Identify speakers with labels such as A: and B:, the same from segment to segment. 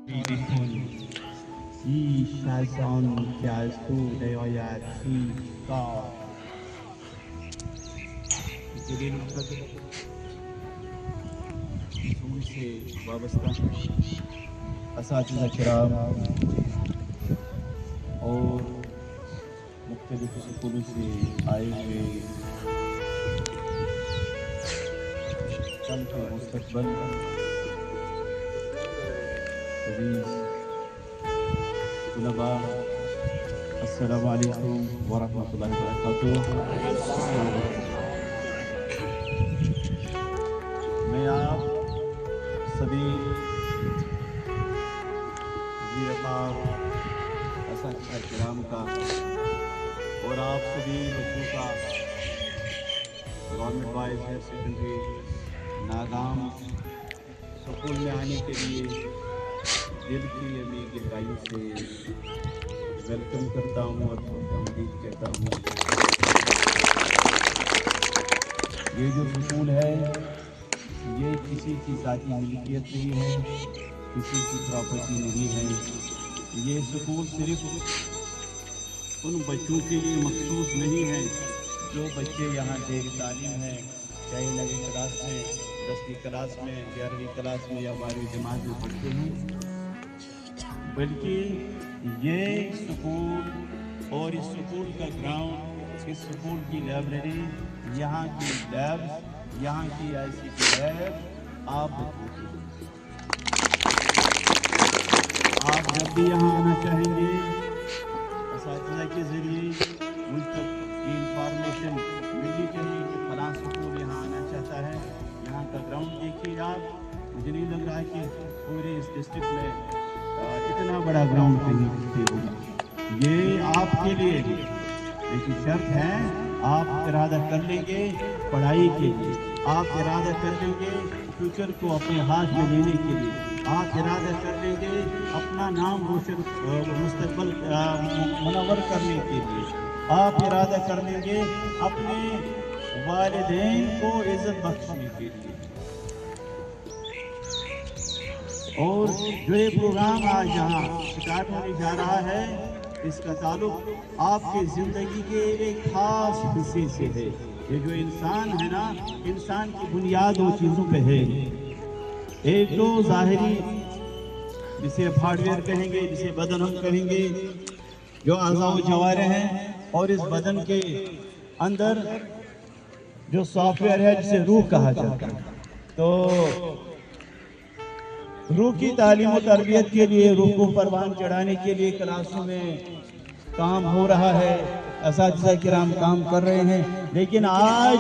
A: Ich als und als du, der euer کا جلیل القدر اصول سے وابستہ اساتذہ کرام اور مختلف سکولوں سے آئے ہوئے کل کے مستقبل عزیز طلباء، السلام علیکم ورحمۃ اللہ وبرکاتہ۔ میں آپ سبھی اساتذہ کرام کا اور آپ سبھی بچوں کا government boys higher secondary Nagam school میں آنے کے لیے دل کی امی گہرائی سے ویلکم کرتا ہوں اور امید کہتا ہوں۔ یہ جو سکول ہے یہ کسی کی ذاتی ملکیت نہیں ہے، کسی کی پراپرٹی نہیں ہے۔ یہ سکول صرف ان بچوں کے لیے مخصوص نہیں ہے جو بچے یہاں زیر تعلیم ہیں، چاہے 9ویں کلاس میں، 10ویں کلاس میں، 11ویں کلاس میں یا 12ویں جماعت میں پڑھتے ہیں، بلکہ یہ سکول اور اس سکول کا گراؤنڈ، اس سکول کی لائبریری، یہاں کی لیب، یہاں کی ICT لیب آپ جب بھی یہاں آنا چاہیں گے اساتذہ کے ذریعے مجھ تک یہ انفارمیشن ملنی چاہیے کہ فلاں سکول یہاں آنا چاہتا ہے۔ یہاں کا گراؤنڈ دیکھیے آپ، مجھے نہیں لگ رہا ہے کہ پورے اس ڈسٹرکٹ میں اتنا بڑا گراؤنڈ کہیں ہوگا۔ یہ آپ کے لیے ایک شرط ہے، آپ ارادہ کر لیں گے پڑھائی کے لیے، آپ ارادہ کر لیں گے فیوچر کو اپنے ہاتھ میں لینے کے لیے، آپ ارادہ کر لیں گے اپنا نام روشن مستقبل منور کرنے کے لیے، آپ ارادہ کر لیں گے اپنے والدین کو عزت بخشنے کے لیے۔ اور جو یہ پروگرام آج یہاں اسٹارٹ ہونے جا رہا ہے، اس کا تعلق آپ کی زندگی کے ایک خاص حصے سے ہے۔ یہ جو انسان ہے نا، انسان کی بنیاد وہ چیزوں پہ ہے۔ ایک تو ظاہری، جسے ہارڈ ویئر کہیں گے، جسے بدن ہم کہیں گے، جو اعضاء و جوارح ہیں، اور اس بدن کے اندر جو سافٹ ویئر ہے جسے روح کہا جاتا ہے۔ تو روح کی تعلیم و تربیت کے لیے، روح کو پروان چڑھانے کے لیے کلاسوں میں کام ہو رہا ہے، اساتذہ کرام کام کر رہے ہیں، لیکن آج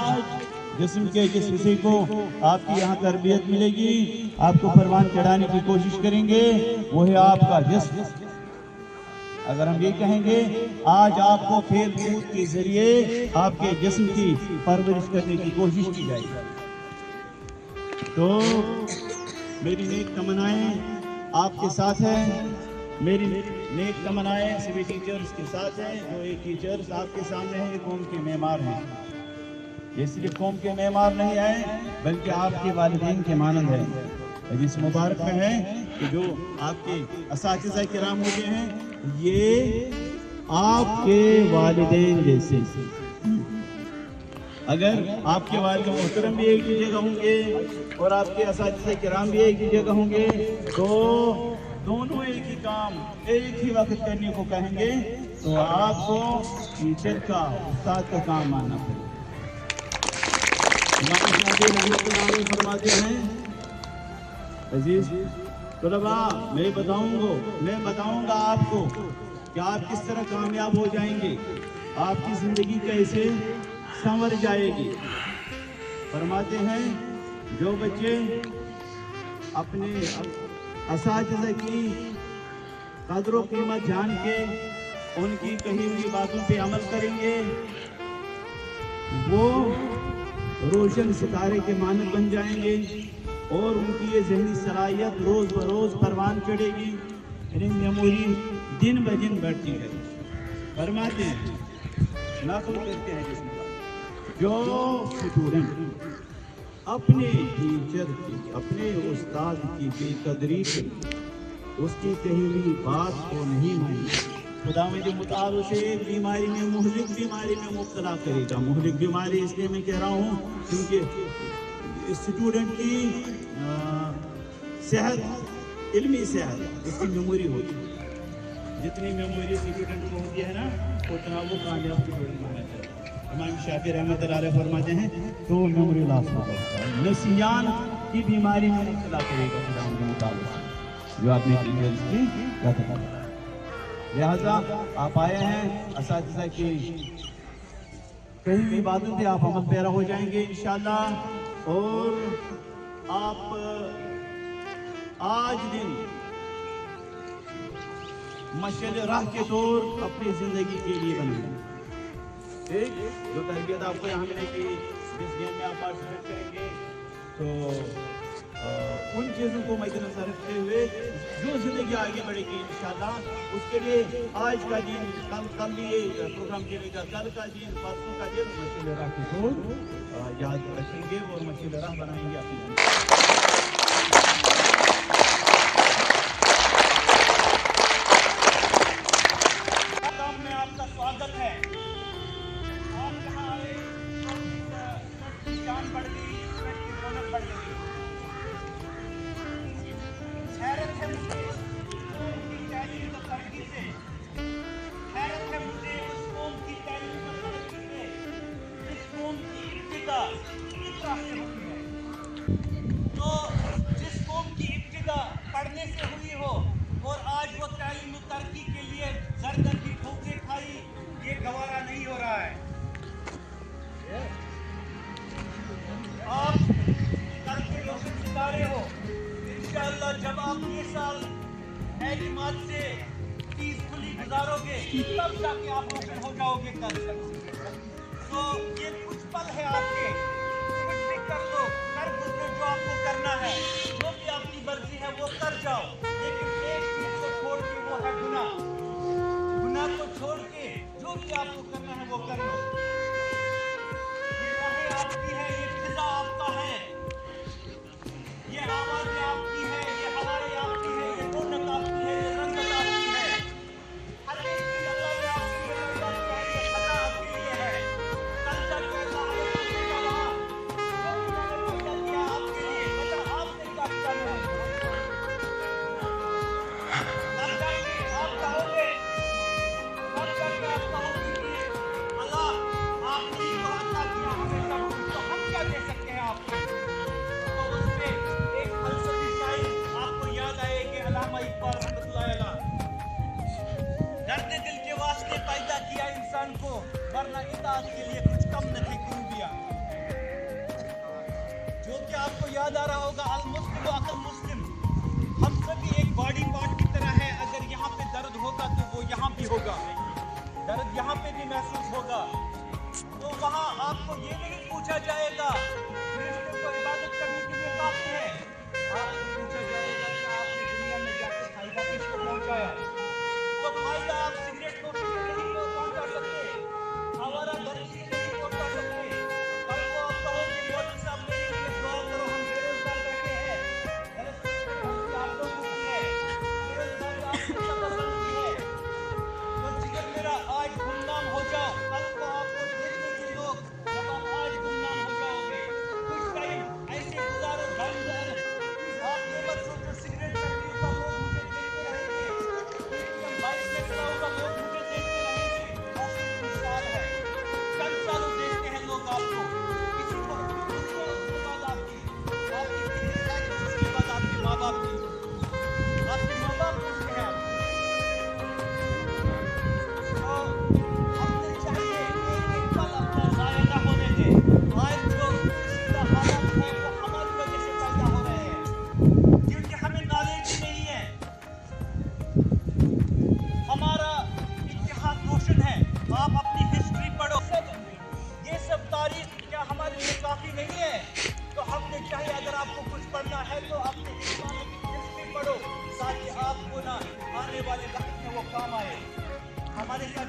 A: جسم کے جس حصے کو آپ کی یہاں تربیت ملے گی، آپ کو پروان چڑھانے کی کوشش کریں گے، وہ ہے آپ کا جسم۔ اگر ہم یہ کہیں گے آج آپ کو کھیل کود کے ذریعے آپ کے جسم کی پرورش کرنے کی کوشش کی جائے گی، تو میری نیک تمنائیں آپ کے ساتھ ہیں، میری نیک تمنائیں سبھی ٹیچرز کے ساتھ ہیں۔ جو یہ ٹیچرز آپ کے سامنے ہیں، یہ قوم کے معمار ہیں۔ یہ صرف قوم کے معمار نہیں ہیں بلکہ آپ کے والدین کے مانند ہیں۔ حدیث مبارک میں ہے کہ جو آپ کے اساتذہ کرام ہوتے ہیں یہ آپ کے والدین جیسے۔ اگر آپ کے والد محترم بھی ایک ہی جگہ ہوں گے اور آپ کے اساتذہ کرام بھی ایک ہی جگہ ہوں گے تو دونوں ایک ہی کام ایک ہی وقت کرنے کو کہیں گے، تو آپ کو ٹیچر کا، استاد کا کام ماننا پڑے گا۔ فرماتے ہیں عزیز طلباء، میں بتاؤں گا آپ کو کہ آپ کس طرح کامیاب ہو جائیں گے، آپ کی زندگی کیسے سنور جائے گی۔ فرماتے ہیں جو بچے اپنے اساتذہ کی قدر و قیمت جان کے ان کی کہی ہوئی باتوں پہ عمل کریں گے، وہ روشن ستارے کے مانند بن جائیں گے اور ان کی یہ ذہنی صلاحیت روز بروز پروان چڑھے گی، یعنی میموری دن بدن بڑھتی ہے۔ فرماتے ہیں، نقل کرتے ہیں جس میں جو اسٹوڈنٹ اپنے ٹیچر کی، اپنے استاد کی بے قدری پہ उसकी कही हुई बात को नहीं मानी। खुदावंद मुताल से बीमारी में, मुहलिक बीमारी में मुब्तला करेगा। मुहलिक बीमारी इसलिए मैं कह रहा हूँ क्योंकि स्टूडेंट की सेहत, इल्मी सेहत, उसकी मेमोरी होती है। जितनी मेमोरी स्टूडेंट को होती है ना, उतना वो कामयाब स्टूडेंट होना चाहिए। इमाम शाफी रहमतुल्लाह अलैह फरमाते हैं तो मेमोरी लॉस हो जाता है, नसियान की बीमारी में मुब्तला करेगा खुदावंद के मुताबिक जो आपने टीचर्स की कहा। लिहाजा आप आए हैं असातिज़ा की कही हुई बातों पे आप अमल पैरा हो जाएंगे इंशाअल्लाह। और आप आज दिन मशअल राह के तौर अपनी जिंदगी के लिए बनाएंगे। ठीक, जो तरबियत आपको यहाँ मिलेगी, जिस गेम में आप पार्टिसिपेट करेंगे, तो उन चीज़ों को मद्देनजर रखते हुए जो जिंदगी आगे बढ़ेगी इंशाअल्लाह, उसके लिए आज का दिन, कल ये प्रोग्राम चलेगा, कल का दिन, परसों का दिन मशअल राह के तौर याद रखेंगे और मशअल राह बनाएंगे अपनी।
B: तो जिस कौम की इब्तिदा पढ़ने से हुई हो और आज वो तालीम तरक्की के लिए जरदन की ठोकरें खाई, ये गवारा नहीं हो रहा है। आप कल के रोशन सितारे हो इंशाअल्लाह। जब आप ये साल एलिमात से 30 खुली गुजारोगे तब जाके आप रोशन हो जाओगे कल। तो ये कुछ पल है आपके, कुछ भी कर लो, कर गुजरो जो आपको करना है, जो भी आपकी मर्जी है वो कर जाओ, लेकिन एक चीज को छोड़ के, वो है गुनाह। गुनाह को छोड़ के जो भी आपको करना है वो कर लो। ये राहें आपकी है, ये फिजा आपका है, ये आवाज़ें आपकी है, ये हवाएं आपकी है, ये रौनक आपकी है, ये रंगत आपकी है। हर एक चीज अल्लाह ने आपके लिए पैदा किया है, ये खजा आपके लिए है। कल जाके अल्लाह ने पूछेगा वहाँ, जो भी मैंने पैदा किया आपके लिए, बता आपने क्या किया मेरे लिए? तब जाके आप कहोगे, तब जाके आप कहोगे कि अल्लाह आपने ही तो अता किया हमें सब कुछ, तो हम क्या दे सकते हैं आपको? तो उसमें एक फलसफी शायर आपको याद आएगी, अल्लामा इकबाल रहमतुल्लाह अलैह। दर्द दिल के वास्ते पैदा किया इंसान को, वरना इताअत के लिए कुछ कम न थे कुरूबिया। जो कि आपको याद आ रहा होगा, अल मुस्लिम व अकल मुस्लिम, हम सभी एक बॉडी पार्ट की तरह है। अगर यहाँ पे दर्द होगा तो वो यहाँ भी होगा, दर्द यहाँ पे भी महसूस होगा। तो वहाँ आपको ये नहीं पूछा जाएगा फरिश्ते को इबादत करने के लिए काफी है, आपको पूछा जाएगा कि आपने दुनिया में जाके फायदा किसको पहुँचाया। तो फायदा आप सिगरेट नोशी से नहीं पहुँचा सकते, हमारा गर्मी से नहीं पहुँचा सकते। कल को आप कहोगे मौलवी साहब मेरे लिए दुआ करो, हम बेरोजगार बैठे हैं, गलत आप लोगों की है, बेरोजगारी आपको पसंद की है, तो जिगर मेरा आज गुमनाम हो जाओ, कल को आपको देखेंगे लोग। जब आप आज गुमनाम हो जाओगे, कुछ टाइम ऐसे गुजारो ढंग, आप ये मत सोचो सिगरेट पीने का लोग मुझे देखते रहेंगे, बाइक में चलाऊंगा लोग मुझे देखते रहेंगे। ऐसे कुछ साल है, चंद सालों देखते हैं लोग आपको, किसी को उसके बाद आपकी कितनी तारीफ, उसके बाद आपके माँ बाप की, आपके माँ बाप पूछते हैं आपको। तो हमने चाहिए एक एक पल अपना ज़ाया न होने दें। आज जो इसका हालत है वो हमारी वजह से पैदा हो रहे हैं, क्योंकि हमें नॉलेज नहीं है। हमारा इतिहास रोशन है, आप अपनी हिस्ट्री पढ़ो। ये सब तारीख क्या हमारे लिए काफ़ी नहीं है? तो हमने चाहिए अगर आपको कुछ पढ़ना है तो अपने इंसानों की हिस्ट्री पढ़ो, ताकि आपको ना आने वाले वक्त में वो काम आए। हमारे साथ